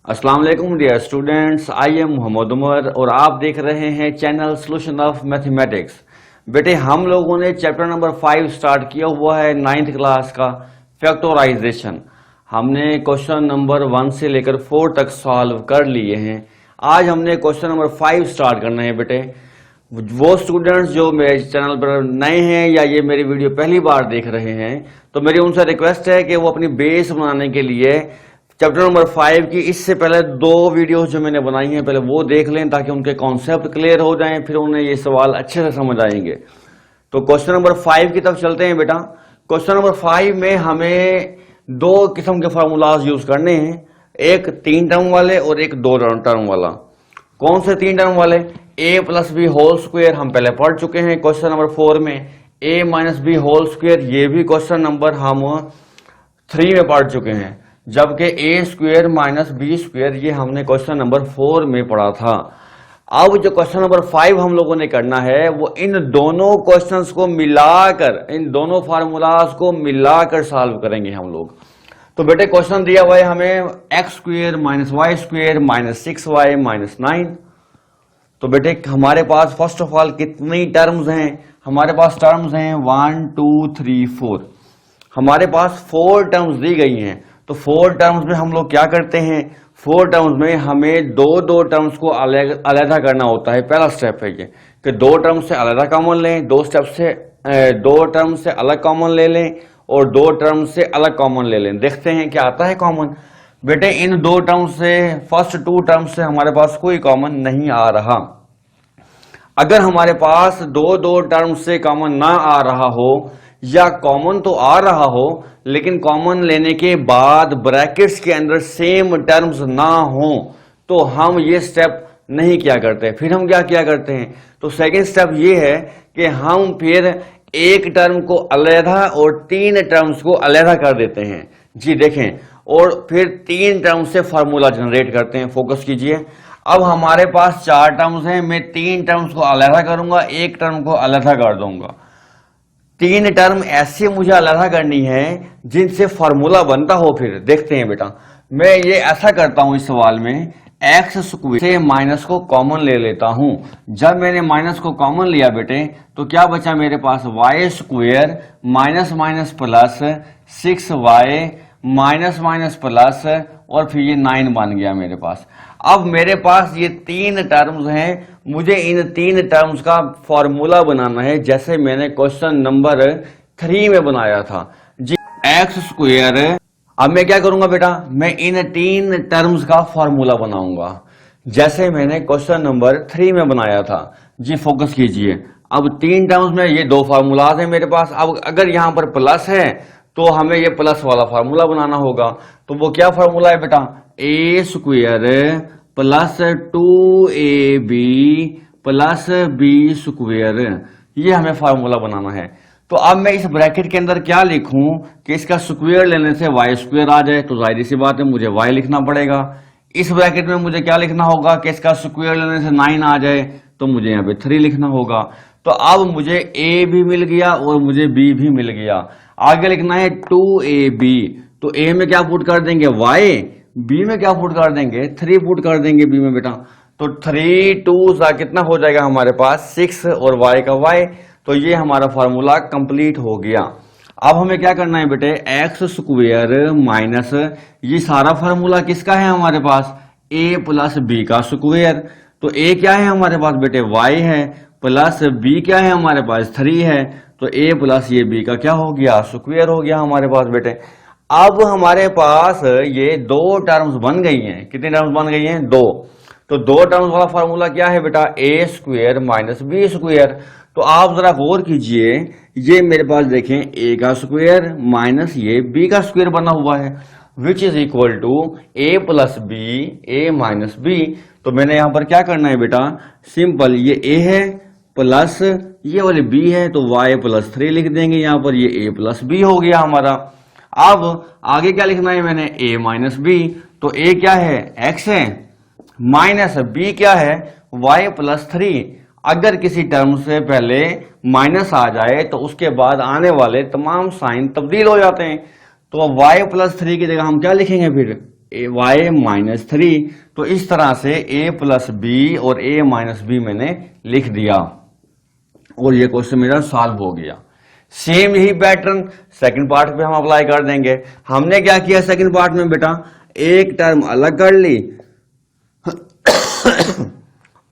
अस्सलाम वालेकुम dear students, I am Mohammad Umar और आप देख रहे हैं चैनल सोल्यूशन ऑफ मैथमेटिक्स। बेटे हम लोगों ने चैप्टर नंबर 5 स्टार्ट किया हुआ है 9th क्लास का फैक्टराइजेशन। हमने क्वेश्चन नंबर 1 से लेकर 4 तक सॉल्व कर लिए हैं। आज हमने क्वेश्चन नंबर 5 स्टार्ट करना है। बेटे वो स्टूडेंट्स जो मेरे चैनल पर नए हैं या ये मेरी वीडियो पहली बार देख रहे हैं, तो मेरी उनसे रिक्वेस्ट है कि वो अपनी बेस बनाने के लिए चैप्टर नंबर 5 की इससे पहले 2 वीडियोस जो मैंने बनाई हैं पहले वो देख लें, ताकि उनके कॉन्सेप्ट क्लियर हो जाएं, फिर उन्हें ये सवाल अच्छे से समझ आएंगे। तो क्वेश्चन नंबर 5 की तरफ चलते हैं। बेटा क्वेश्चन नंबर 5 में हमें 2 किस्म के फार्मूलाज यूज करने हैं, एक 3 टर्म वाले और एक 2 टर्म वाला। कौन से 3 टर्म वाले? a plus b whole square हम पहले पढ़ चुके हैं क्वेश्चन नंबर 4 में। a minus B whole square ये भी क्वेश्चन नंबर हम 3 में पढ़ चुके हैं, जबकि a square minus b square ये हमने क्वेश्चन नंबर 4 में पढ़ा था। अब जो क्वेश्चन नंबर 5 हम लोगों ने करना है वो इन दोनों क्वेश्चंस को मिलाकर, इन दोनों फार्मूलाज को मिलाकर सॉल्व करेंगे हम लोग। तो बेटे क्वेश्चन दिया हुआ है हमें x square minus y square minus 6y minus 9। तो बेटे हमारे पास फर्स्ट ऑफ ऑल कितनी टर्म्स हैं? हमारे पास टर्म्स हैं 1 2 3 4। हमारे पास 4 टर्म्स दी गई हैं। तो 4 टर्म्स में हम लोग क्या करते हैं? 4 टर्म्स में हमें दो टर्म्स को अलग करना होता है। पहला स्टेप है ये कि 2 टर्म्स से अलग कॉमन लें, 2 टर्म्स से अलग कॉमन ले लें और 2 टर्म्स से अलग कॉमन ले लें। देखते हैं क्या आता है कॉमन। बेटे इन 2 टर्म्स से, फर्स्ट 2 टर्म्स से हमारे पास कोई कॉमन नहीं आ रहा। अगर हमारे पास 2 टर्म्स से कॉमन ना आ रहा हो, या कॉमन तो आ रहा हो लेकिन कॉमन लेने के बाद ब्रैकेट्स के अंदर सेम टर्म्स ना हो, तो हम ये स्टेप नहीं किया करते। फिर हम क्या किया करते हैं? तो सेकंड स्टेप ये है कि हम फिर एक टर्म को अलग और 3 टर्म्स को अलग कर देते हैं। जी देखें, और फिर 3 टर्म्स से फार्मूला जनरेट करते हैं। फोकस कीजिए। अब हमारे पास 4 टर्म्स हैं, मैं 3 टर्म्स को अलग करूंगा, एक टर्म को अलग कर दूंगा। 3 टर्म ऐसे मुझे अलग करनी है जिनसे फार्मूला बनता हो। फिर देखते हैं बेटा, मैं ये ऐसा करता हूं इस सवाल में, एक्स स्क्वायर से माइनस को कॉमन ले लेता हूं। जब मैंने माइनस को कॉमन लिया बेटे, तो क्या बचा मेरे पास? Y square minus minus plus 6y minus minus plus और फिर ये 9 बन गया मेरे पास। अब मेरे पास ये 3 टर्म्स हैं, मुझे इन 3 टर्म्स का फॉर्मूला बनाना है, जैसे मैंने क्वेश्चन नंबर 3 में बनाया था। जी एक्स स्क्वायर। अब मैं क्या करूंगा बेटा? मैं इन 3 टर्म्स का फॉर्मूला बनाऊंगा, जैसे मैंने क्वेश्चन नंबर 3 में बनाया था। जी फोकस कीजिए। अब 3 टर्म्स में ये 2 फार्मूलाज हैं मेरे पास। अब अगर यहां पर प्लस है तो हमें ये प्लस वाला फार्मूला बनाना होगा। तो वो क्या फार्मूला है बेटा? A square plus 2ab plus B square, ये हमें फार्मूला बनाना है। तो अब मैं इस ब्रैकेट के अंदर क्या लिखूं कि इसका स्क्वायर लेने से वाई स्क्वायर आ जाए? तो जाहिर सी बात है मुझे वाई लिखना पड़ेगा। इस ब्रैकेट में मुझे क्या लिखना होगा कि इसका स्क्वायर लेने से 9 आ जाए? तो मुझे यहाँ पे 3 लिखना होगा। तो अब मुझे a भी मिल गया और मुझे b भी मिल गया। आगे लिखना है 2ab। तो a में क्या पुट कर देंगे? y। b में क्या पुट कर देंगे? 3 पुट कर देंगे b में बेटा। तो 3 2 सा कितना हो जाएगा हमारे पास? 6 और y का y। तो ये हमारा फार्मूला कंप्लीट हो गया। अब हमें क्या करना है बेटे? एक्स स्क्वायर माइनस, ये सारा फार्मूला किसका है हमारे पास? a प्लस b का स्क्वायर। तो a क्या है हमारे पास बेटे? y है, प्लस b क्या है हमारे पास? 3 है। तो a प्लस ये b का क्या हो गया? स्क्वायर हो गया हमारे पास बेटे। अब हमारे पास ये 2 टर्म्स बन गई हैं। कितनी टर्म्स बन गई हैं? 2। तो 2 टर्म्स वाला फार्मूला क्या है बेटा? a square minus b square. तो आप जरा गौर कीजिए, ये मेरे पास देखें a का स्क्वायर माइनस ये b का स्क्वायर बना हुआ है, which is equal to a plus b, a minus b. तो मैंने यहां पर क्या करना है बेटा? सिंपल, ये a है प्लस ये वाले b है, तो y प्लस 3 लिख देंगे यहां पर। ये a प्लस b हो गया हमारा। अब आगे क्या लिखना है मैंने? a minus b। तो a क्या है? x है, माइनस b क्या है? y plus 3। अगर किसी टर्म से पहले माइनस आ जाए तो उसके बाद आने वाले तमाम साइन तब्दील हो जाते हैं। तो y प्लस 3 की जगह हम क्या लिखेंगे फिर? Y minus 3। तो इस तरह से a प्लस बी और a माइनस बी मैंने लिख दिया और ये क्वेश्चन मेरा सॉल्व हो गया। सेम यही पैटर्न सेकंड पार्ट पे हम अप्लाई कर देंगे। हमने क्या किया सेकंड पार्ट में बेटा, एक टर्म अलग कर ली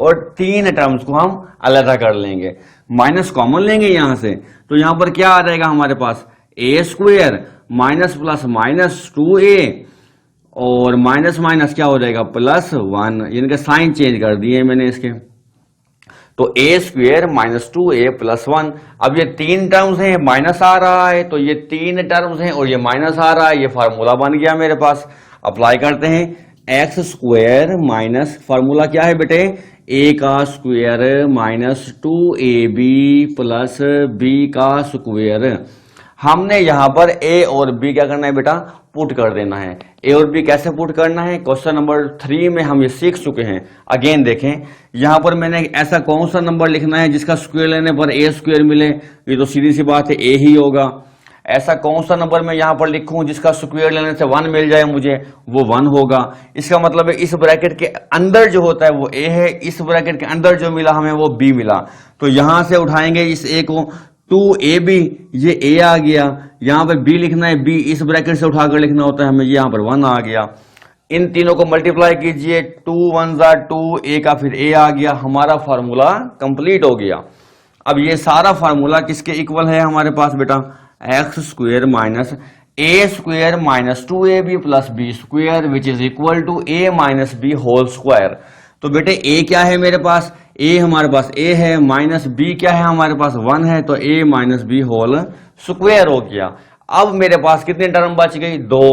और तीन टर्म्स को हम अलग कर लेंगे, माइनस कॉमन लेंगे यहां से। तो यहां पर क्या आ जाएगा हमारे पास, A square minus plus minus 2a और माइनस माइनस क्या हो जाएगा प्लस 1, इनके साइन चेंज कर दिए मैंने इसके। तो A square minus 2a plus 1। अब ये तीन टर्म्स हैं, माइनस आ रहा है तो ये तीन टर्म्स हैं और ये माइनस आ रहा है, ये फार्मूला बन गया मेरे पास। अप्लाई करते हैं, एक्स स्क्वेयर माइनस, फार्मूला क्या है बेटे, ए का square minus 2ab plus b का स्क्वेयर। हमने यहां पर ए और बी क्या करना है बेटा, पुट कर देना है। ए और बी कैसे पुट करना है, क्वेश्चन नंबर 3 में हम ये सीख चुके हैं। अगेन देखें, यहां पर मैंने ऐसा कौन सा नंबर लिखना है जिसका स्क्वायर लेने पर ए स्क्वायर मिले, ये तो सीधी सी बात है ए ही होगा। ऐसा कौन सा नंबर मैं यहां पर लिखूं जिसका स्क्वायर लेने से 1 मिल जाए मुझे, वो 1 होगा। इसका मतलब है इस ब्रैकेट के अंदर जो होता है वो ए है, इस ब्रैकेट के अंदर जो मिला हमें वो बी मिला। तो यहां से उठाएंगे इस ए को, 2ab, ये a आ गया, यहां पे b लिखना है, b इस ब्रैकेट से उठाकर लिखना होता है हमें, यहां पर 1 आ गया। इन तीनों को मल्टीप्लाई कीजिए, 2 1 2, a का फिर a आ गया, हमारा फार्मूला कंप्लीट हो गया। अब ये सारा फार्मूला किसके इक्वल है हमारे पास बेटा, x square minus a square minus 2ab plus B square which is equal to a minus B whole square. तो बेटे a क्या है मेरे पास, a हमारे पास a है, माइनस b क्या है हमारे पास 1 है, तो a minus B whole square हो गया। अब मेरे पास कितनी टर्म बच गई, 2।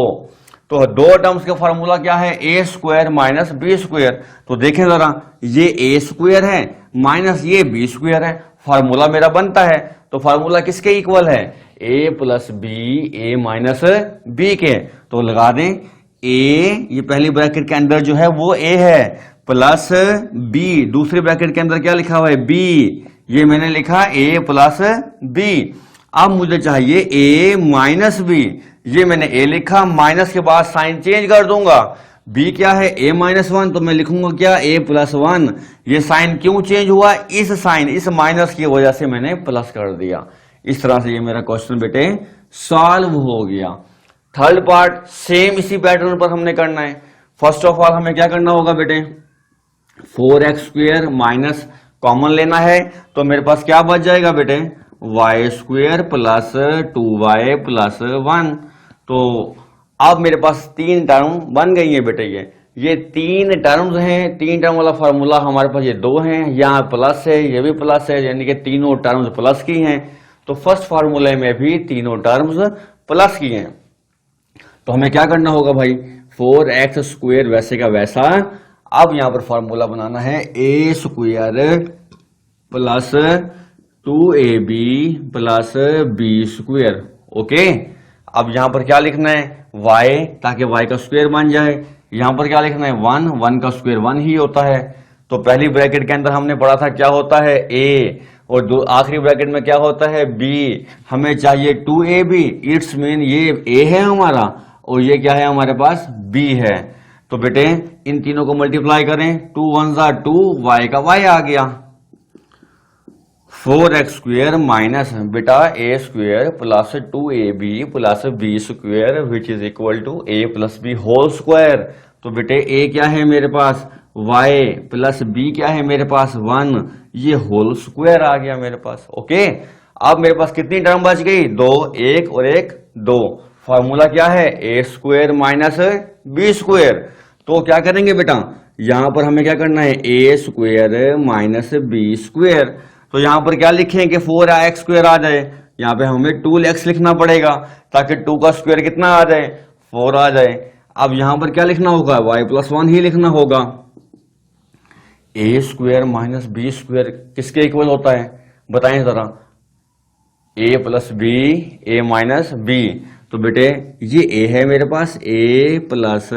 तो दो टर्म्स का फार्मूला क्या है, a square minus b square. तो देखें जरा, ये a स्क्वायर है माइनस ये b स्क्वायर है, फार्मूला मेरा बनता है। तो फार्मूला किसके इक्वल है, a plus b a minus b के। तो लगा दें, a ये पहली ब्रैकेट के अंदर जो है वो a है, प्लस b दूसरे ब्रैकेट के अंदर क्या लिखा हुआ है b, ये मैंने लिखा a प्लस b। अब मुझे चाहिए a माइनस b, ये मैंने a लिखा, माइनस के बाद साइन चेंज कर दूंगा, b क्या है a माइनस 1, तो मैं लिखूंगा क्या a प्लस 1। ये साइन क्यों चेंज हुआ, इस साइन इस माइनस की वजह से मैंने प्लस कर दिया। इस तरह से ये मेरा क्वेश्चन बेटे सॉल्व हो गया। थर्ड पार्ट सेम इसी पैटर्न पर हमने करना है। फर्स्ट ऑफ ऑल हमें क्या करना होगा बेटे, 4x स्क्वेयर माइनस कॉमन लेना है, तो मेरे पास क्या बच जाएगा बेटे, Y square plus 2y plus 1। तो अब मेरे पास तीन टर्म बन गई है बेटे, ये तीन टर्म्स हैं, तीन टर्म वाला फार्मूला हमारे पास ये दो हैं, यहाँ प्लस है, ये भी प्लस है, यानी कि तीनों टर्म्स प्लस की हैं। तो फर्स्ट फार्मूले में भी तीनों टर्म्स प्लस की हैं। तो हमें क्या करना होगा भाई, 4x स्क्वेयर वैसे का वैसा, अब यहां पर फॉर्मूला बनाना है a square plus 2ab plus b square. Okay, अब यहां पर क्या लिखना है, y, ताकि y का स्क्वेयर बन जाए। यहां पर क्या लिखना है, 1 का स्क्वेयर 1 ही होता है। तो पहली ब्रैकेट के अंदर हमने पढ़ा था क्या होता है a, और आखिरी ब्रैकेट में क्या होता है b। हमें चाहिए 2ab, इट्स मीन ये a है हमारा और ये क्या है हमारे पास b है। तो बेटे इन तीनों को मल्टीप्लाई करें, 2 1 2, y का y आ गया, 4x स्क्वेयर माइनस बेटा a square plus 2ab plus b square which is equal to a plus b whole square. तो बेटे a क्या है मेरे पास, y प्लस b क्या है मेरे पास 1, ये होल स्क्वायर आ गया मेरे पास। ओके, अब मेरे पास कितनी टर्म बच गई, 2, 1 और 1 2। फॉर्मूला क्या है, a square minus b square. तो क्या करेंगे बेटा, यहां पर हमें क्या करना है, a square minus b square. तो यहां पर क्या लिखें कि 4x स्क्वायर आ जाए, यहां पे हमें 2x लिखना पड़ेगा ताकि 2 का स्क्वायर कितना आ जाए, 4 आ जाए। अब यहां पर क्या लिखना होगा, y प्लस 1 ही लिखना होगा। a square minus b square किसके इक्वल होता है बताएं जरा, a plus b a minus b। तो बेटे ये a है मेरे पास, a प्लस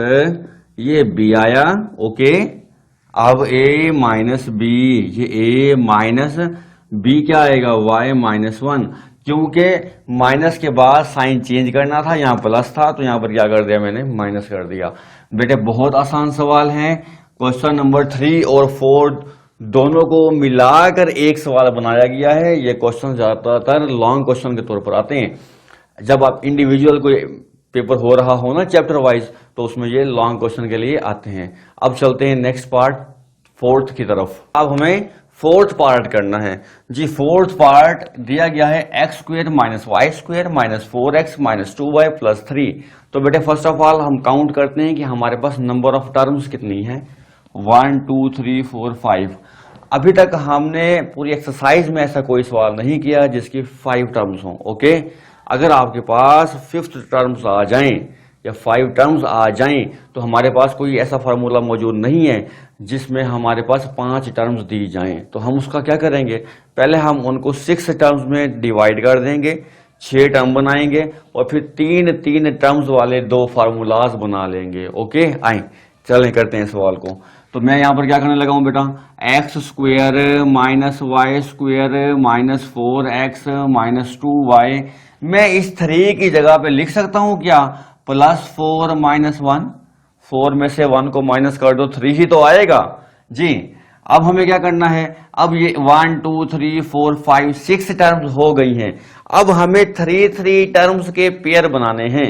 ये b आया। ओके, अब a माइनस b, ये a माइनस b क्या आएगा, y माइनस 1। क्योंकि माइनस के बाद साइन चेंज करना था, यहाँ प्लस था तो यहाँ पर क्या कर दिया मैंने, माइनस कर दिया। बेटे बहुत आसान सवाल है। क्वेश्चन नंबर 3 और 4 दोनों को मिलाकर एक सवाल बनाया गया है। ये क्वेश्चन ज्यादातर लॉन्ग क्वेश्चन के तौर पर आते हैं। जब आप इंडिविजुअल कोई पेपर हो रहा हो ना चैप्टर वाइज, तो उसमें ये लॉन्ग क्वेश्चन के लिए आते हैं। अब चलते हैं नेक्स्ट पार्ट, फोर्थ की तरफ। अब हमें फोर्थ पार्ट करना है जी। फोर्थ पार्ट दिया गया है x square minus y square minus 4x minus 2y plus 3। तो बेटे फर्स्ट ऑफ ऑल हम काउंट करते हैं कि हमारे पास नंबर ऑफ टर्म्स कितनी है, 1 2 3 4 5। अभी तक हमने पूरी एक्सरसाइज में ऐसा कोई सवाल नहीं किया जिसकी 5 टर्म्स हों। ओके, अगर आपके पास 5th टर्म्स आ जाएं या 5 टर्म्स आ जाएं तो हमारे पास कोई ऐसा फार्मूला मौजूद नहीं है जिसमें हमारे पास 5 टर्म्स दी जाएं। तो हम उसका क्या करेंगे, पहले हम उनको 6 टर्म्स में डिवाइड कर देंगे, 6 टर्म बनाएंगे और फिर 3 टर्म्स वाले 2 फार्मूलाज बना लेंगे। ओके, आए चलें करते हैं सवाल को। तो मैं यहाँ पर क्या करने लगा हूँ बेटा, x square minus y square minus 4x minus 2y। मैं इस 3 की जगह पे लिख सकता हूँ क्या, प्लस 4 माइनस 1। 4 में से 1 को माइनस कर दो, 3 ही तो आएगा जी। अब हमें क्या करना है, अब ये 1 2 3 4 5 6 टर्म्स हो गई हैं। अब हमें 3 टर्म्स के पेयर बनाने हैं,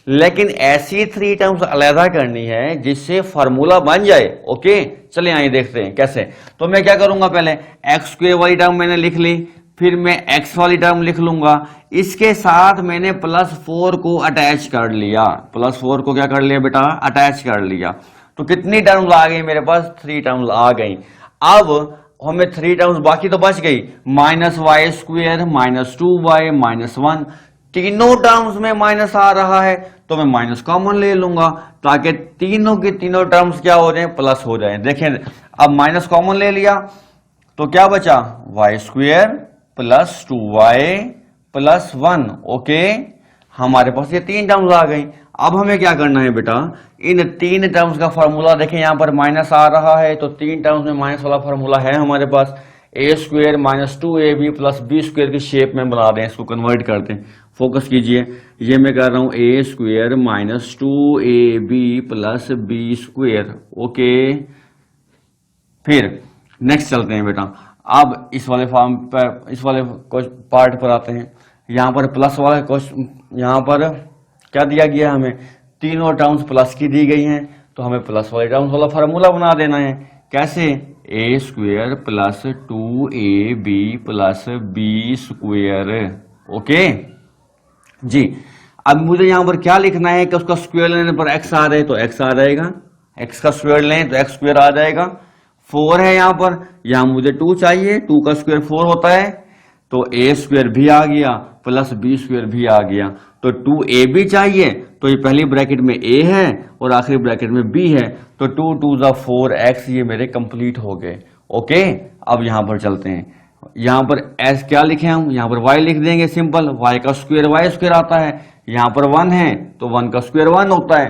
लेकिन ऐसी 3 टर्म्स अलहदा करनी है जिससे फार्मूला बन जाए। ओके, चले आइए देखते हैं कैसे। तो मैं क्या करूंगा, पहले एक्स स्क्वायर वाली टर्म मैंने लिख ली, फिर मैं एक्स वाली टर्म लिख लूंगा, इसके साथ मैंने प्लस 4 को अटैच कर लिया। प्लस 4 को क्या कर लिया बेटा, अटैच कर लिया। तो कितनी टर्म्स आ गई मेरे पास, 3 टर्म्स आ गई। अब हमें 3 टर्म्स बाकी तो बच गई, minus y square minus 2y minus 1। तीनों टर्म्स में माइनस आ रहा है तो मैं माइनस कॉमन ले लूंगा ताकि तीनों की तीनों टर्म्स क्या हो जाए, प्लस हो जाए। देखें अब माइनस कॉमन ले लिया तो क्या बचा, y square plus 2y plus 1। Okay, हमारे पास ये 3 टर्म्स आ गई। अब हमें क्या करना है बेटा, इन 3 टर्म्स का फार्मूला देखें, यहां पर माइनस आ रहा है तो 3 टर्म्स में माइनस वाला फार्मूला है हमारे पास। A square minus 2ab plus B square की शेप में बना दें, इसको कन्वर्ट कर दें। फोकस कीजिए, ये मैं कर रहा हूं A square minus 2ab plus B square. Okay, फिर नेक्स्ट चलते हैं बेटा। अब इस वाले फॉर्म पर, इस वाले पार्ट पर आते हैं। यहां पर प्लस वाला क्वेश्चन, यहां पर क्या दिया गया है, हमें तीनों टर्म्स प्लस की दी गई हैं तो हमें प्लस वाले टर्म्स वाला फार्मूला बना देना है। कैसे, A square plus 2ab plus B square. Okay ji. अब मुझे यहां पर क्या लिखना है कि उसका स्क्वायर लेने पर एक्स आ रहे तो एक्स आ जाएगा, एक्स का स्क्वायर लें तो एक्स स्क्वायर आ जाएगा। 4 है यहां पर, यहां मुझे 2 चाहिए, 2 का स्क्वायर 4 होता है तो ए स्क्वायर भी आ गया प्लस बी स्क्वायर भी आ गया। तो 2ab चाहिए तो ये पहली ब्रैकेट में a है और आखिरी ब्रैकेट में b है, तो 2 2 ज़ा 4x, ये मेरे कंप्लीट हो गए। ओके, अब यहां पर चलते हैं। यहां पर s क्या लिखे हम, यहां पर y लिख देंगे सिंपल, y का स्क्वायर y स्क्वायर आता है। यहां पर 1 है तो 1 का स्क्वायर 1 होता है।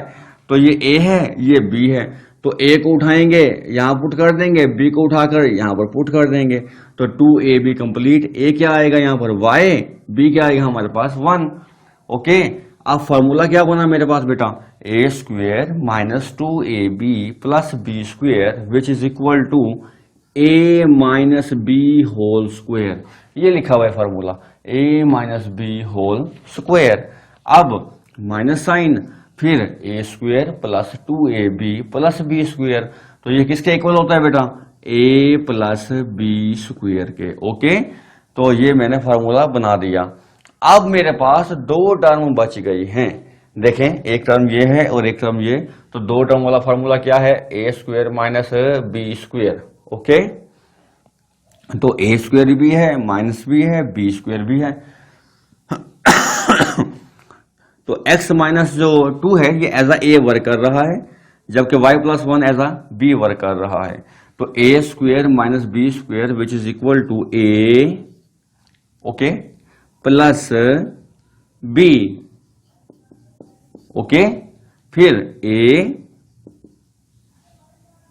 तो ये a है ये b है, तो a को उठाएंगे यहां पुट कर देंगे, b को उठाकर यहां पर पुट कर देंगे, तो 2ab कंप्लीट। a क्या आएगा यहां पर y, b क्या आएगा हमारे पास 1। ओके, अब फॉर्मूला क्या बना मेरे पास बेटा, A square minus 2ab plus B square which is equal to a minus B whole square. ये लिखा हुआ है formula, a minus B whole square. अब माइनस साइन, फिर A square plus 2ab plus B square, तो ये किसके equal होता है बेटा, a प्लस बी स्क्वेयर के। ओके, तो ये मैंने फार्मूला बना दिया। अब मेरे पास 2 टर्म बच गई हैं। देखें, एक टर्म ये है और एक टर्म ये, तो 2 टर्म वाला फार्मूला क्या है, A square minus B square. Okay, तो ए स्क्वेयर भी है माइनस भी है बी स्क्वेयर भी है। तो x माइनस जो 2 है ये एज ए वर्क कर रहा है, जबकि y plus 1 as B work कर रहा है। तो A square minus B square which is equal to A, okay, plus B. Okay, फिर a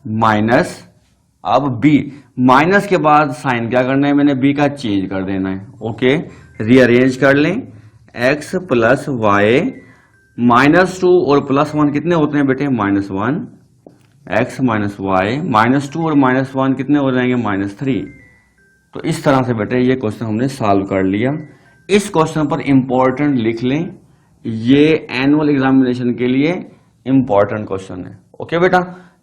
माइनस, अब b, माइनस के बाद साइन क्या करना है मैंने, b का चेंज कर देना है। ओके, रीअरेंज कर लें, x प्लस वाई -2 और +1 कितने होते हैं बेटे, -1, x माइनस वाई -2 और -1 कितने हो जाएंगे, -3। तो इस तरह से बेटे ये क्वेश्चन हमने सॉल्व कर लिया। इस क्वेश्चन पर इंपॉर्टेंट लिख लें, ये एनुअल एग्जामिनेशन के लिए इंपॉर्टेंट क्वेश्चन है। ओके बेटा,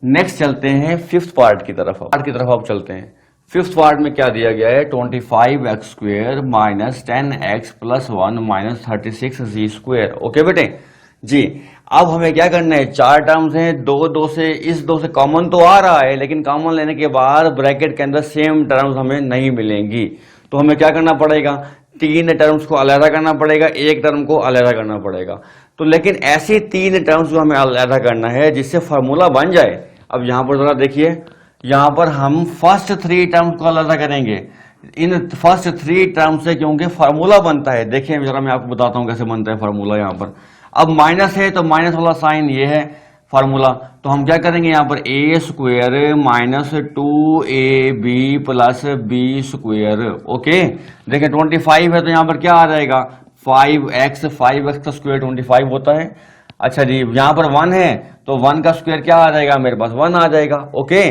नेक्स्ट चलते हैं फिफ्थ पार्ट की तरफ। अब चलते हैं। फिफ्थ पार्ट में क्या दिया गया है, 25x² minus 10x plus 1 minus 36z²। Okay बेटे जी, अब हमें क्या करना है, चार टर्म्स हैं, दो से, इस दो से कॉमन तो आ रहा है, लेकिन कॉमन लेने के बाद ब्रैकेट के अंदर सेम टर्म्स हमें नहीं मिलेंगी। तो हमें क्या करना पड़ेगा, तीन टर्म्स को अलग करना पड़ेगा, एक टर्म को अलग करना पड़ेगा। तो लेकिन ऐसी तीन टर्म्स को हमें अलग करना है जिससे फार्मूला बन जाए। अब यहां पर जरा देखिए, यहां पर हम फर्स्ट थ्री टर्म्स को अलग करेंगे। इन फर्स्ट थ्री टर्म्स से क्योंकि फार्मूला बनता है, देखिए जरा मैं आपको बताता हूं कैसे बनता है फार्मूला। यहां पर अब माइनस है तो माइनस वाला साइन ये है फार्मूला। तो हम क्या करेंगे, यहां पर a² minus 2ab plus b²। Okay, देखिए 25 है तो यहां पर क्या आ जाएगा, 5x का स्क्वायर 25 होता है। अच्छा जी, यहां पर 1 है तो 1 का स्क्वायर क्या आ जाएगा, मेरे पास 1 आ जाएगा। ओके,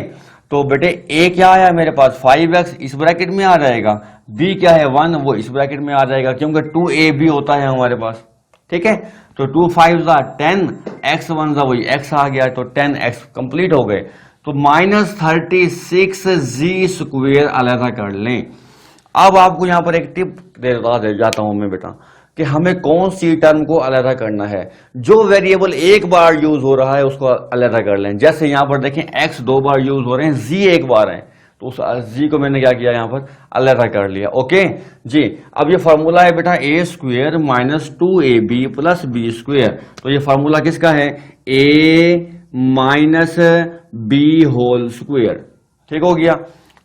तो बेटे a क्या आया मेरे पास, 5x इस ब्रैकेट में आ जाएगा, b क्या है 1, वो इस ब्रैकेट में आ जाएगा, क्योंकि 2ab होता है हमारे पास। ठीक है, तो 2 5 10, x 1 वही x आ गया, तो 10x कंप्लीट हो गए। तो -36z² अलग कर लें। अब आपको यहां पर एक टिप दे जाता हूं मैं बेटा, कि हमें कौन सी टर्म को अलग करना है। जो वेरिएबल एक बार यूज हो रहा है उसको अलग कर लें। जैसे यहां पर देखें x 2 बार यूज हो रहे हैं, z एक बार है, तो उस z को मैंने क्या किया, यहां पर अलग कर लिया। ओके जी, अब ये फार्मूला है बेटा a² minus 2ab plus b²। तो ये फार्मूला किसका है, a minus b whole square. ठीक हो गया।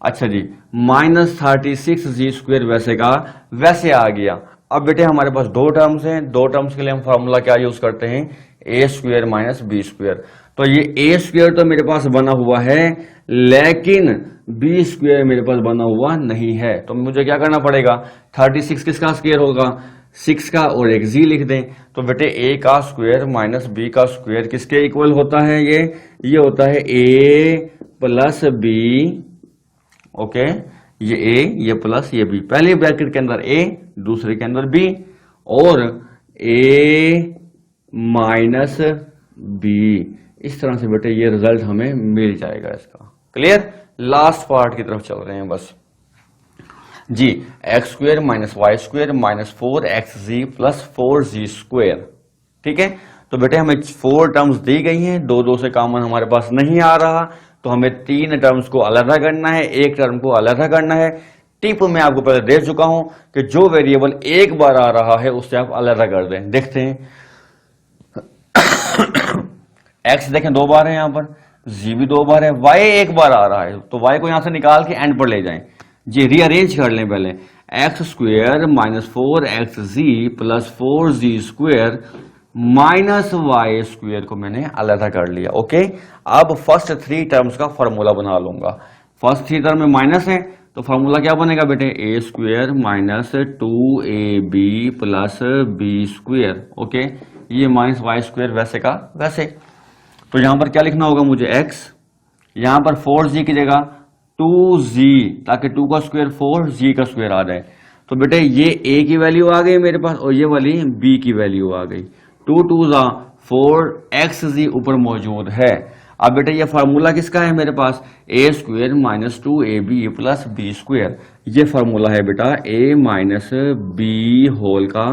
अच्छा जी, -36z² वैसे का वैसे आ गया। अब बेटे हमारे पास दो टर्म्स हैं, दो टर्म्स के लिए हम फार्मूला क्या यूज करते हैं, a² माइनस b²। तो ये a² तो मेरे पास बना हुआ है, लेकिन b² मेरे पास बना हुआ नहीं है। तो मुझे क्या करना पड़ेगा, 36 किसका स्क्वायर होगा, 6 का, और एक z लिख दें। तो बेटे a का स्क्वायर माइनस b का स्क्वायर किसके इक्वल होता है, ये होता है a प्लस b। ओके, ये a, ये प्लस, ये b, पहले ब्रैकेट के अंदर a, दूसरे के अंदर b, और a माइनस b। इस तरह से बेटे ये रिजल्ट हमें मिल जाएगा इसका। क्लियर, लास्ट पार्ट की तरफ चल रहे हैं बस जी। x² minus y² minus 4xz plus 4z²। ठीक है, तो बेटे हमें 4 टर्म्स दी गई हैं, दो से कॉमन हमारे पास नहीं आ रहा, तो हमें 3 टर्म्स को अलग करना है, एक टर्म को अलग करना है। टिप मैं आपको पहले दे चुका हूं कि जो वेरिएबल एक बार आ रहा है उससे आप अलग कर दें। देखते हैं, x देखें 2 बार है यहां पर, z भी 2 बार है, y एक बार आ रहा है, तो y को यहां से निकाल के एंड पर ले जाएं जी। रीअरेंज कर लें पहले, x² minus 4xz plus 4z² minus y² को मैंने अलग कर लिया। ओके, अब फर्स्ट 3 टर्म्स का फॉर्मूला बना लूंगा। फर्स्ट 3 टर्म में माइनस है तो फॉर्मूला क्या बनेगा बेटे, a² minus 2ab plus b²। Okay, ये माइनस y² वैसे का वैसे। तो यहां पर क्या लिखना होगा मुझे, x, यहां पर 4z की जगह 2z, ताकि 2 का स्क्वायर 4, z का स्क्वायर आ जाए। तो बेटे ये a की वैल्यू आ गई मेरे पास, और ये वाली b की वैल्यू आ गई। 2 2 4xz ऊपर मौजूद है। अब बेटे ये फार्मूला किसका है मेरे पास, a² minus 2ab plus b²। ये फार्मूला है बेटा a माइनस b होल का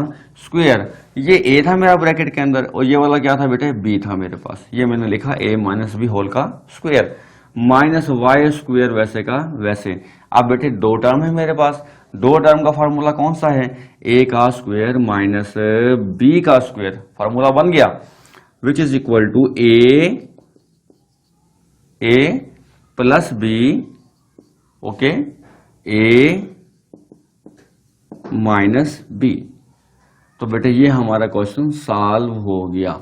स्क्वायर। ये a था मेरा ब्रैकेट के अंदर, और ये वाला क्या था बेटे, b था मेरे पास। ये मैंने लिखा a माइनस b होल का स्क्वायर माइनस y² वैसे का वैसे। अब बेटे 2 टर्म है मेरे पास, 2 टर्म का फार्मूला कौन सा है, a का स्क्वायर माइनस b का स्क्वायर। फार्मूला बन गया, which is equal to a plus b। Okay, a minus b। तो बेटे ये हमारा क्वेश्चन सॉल्व हो गया।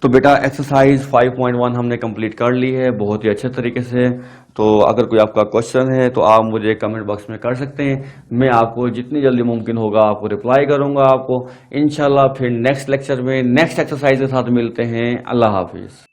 तो बेटा एक्सरसाइज 5.1 हमने कंप्लीट कर ली है बहुत ही अच्छे तरीके से। तो अगर कोई आपका क्वेश्चन है तो आप मुझे कमेंट बॉक्स में कर सकते हैं, मैं आपको जितनी जल्दी मुमकिन होगा आपको रिप्लाई करूंगा आपको इंशाल्लाह। फिर नेक्स्ट लेक्चर में नेक्स्ट एक्सरसाइज के साथ मिलते हैं। अल्लाह हाफिज़।